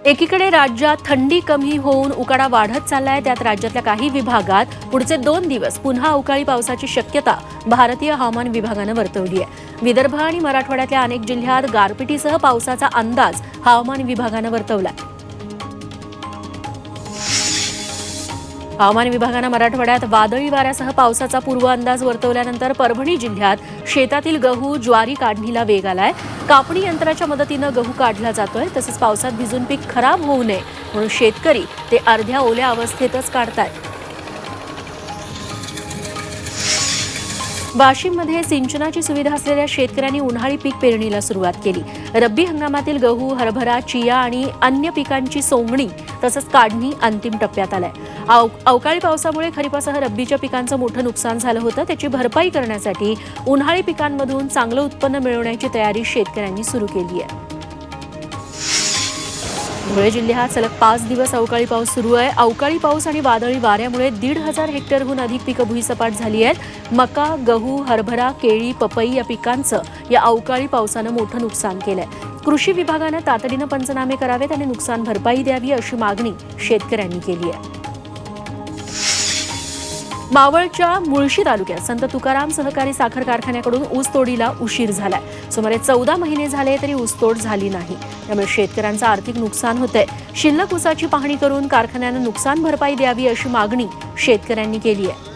एकीकडे राज्यात थंडी कमी होऊन उकाडा वाढत चाललाय, त्यात राज्यातल्या काही विभागात पुढचे 2 दिवस पुन्हा अवकाळी पावसाची शक्यता भारतीय हवामान विभागानं वर्तवली आहे। विदर्भ आणि मराठवाड्यातल्या अनेक जिल्ह्यात गारपिटीसह पावसाचा अंदाज हवामान विभागानं वर्तवलाय। हवामान विभागानं मराठवाड्यात वादळी वाऱ्यासह पावसाचा पूर्व अंदाज वर्तवल्यानंतर परभणी जिल्ह्यात शेतातील गहू ज्वारी काढणीला वेग आलाय। कापणी यंत्राच्या मदतीनं गहू काढला जातोय, तसंच पावसात भिजून पीक खराब होऊ नये म्हणून शेतकरी ते अर्ध्या ओल्या अवस्थेतच काढतायत। वाशिममध्ये सिंचनाची सुविधा असलेल्या शेतकऱ्यांनी उन्हाळी पीक पेरणीला सुरुवात केली। रब्बी हंगामातील गहू हरभरा चिया आणि अन्य पिकांची सोंगणी तसंच काढणी अंतिम टप्प्यात आलाय। अवकाळी पावसामुळे खरीपासह रब्बीच्या पिकांचं मोठं नुकसान झालं होतं, त्याची भरपाई करण्यासाठी उन्हाळी पिकांमधून चांगलं उत्पन्न मिळवण्याची तयारी शेतकऱ्यांनी सुरू केली आहे। धुळे जिल्ह्यात सलग 5 दिवस अवकाळी पाऊस सुरू आहे। अवकाळी पाऊस आणि वादळी वाऱ्यामुळे 1,500 हेक्टरहून अधिक पिकं भुईसपाट झाली आहेत। मका गहू हरभरा केळी पपई या पिकांचं या अवकाळी पावसानं मोठं नुकसान केलंय। कृषी विभागानं तातडीनं पंचनामे करावेत आणि नुकसान भरपाई द्यावी अशी मागणी शेतकऱ्यांनी केली आहे। मावळच्या मुळशी तालुक्यात संत तुकाराम सहकारी साखर कारखान्याकडून ऊसतोडीला उशीर झालाय। सुमारे 14 महिने झाले तरी ऊसतोड झाली नाही, त्यामुळे शेतकऱ्यांचं आर्थिक नुकसान होतंय। शिल्लक ऊसाची पाहणी करून कारखान्यानं नुकसान भरपाई द्यावी अशी मागणी शेतकऱ्यांनी केली आहे।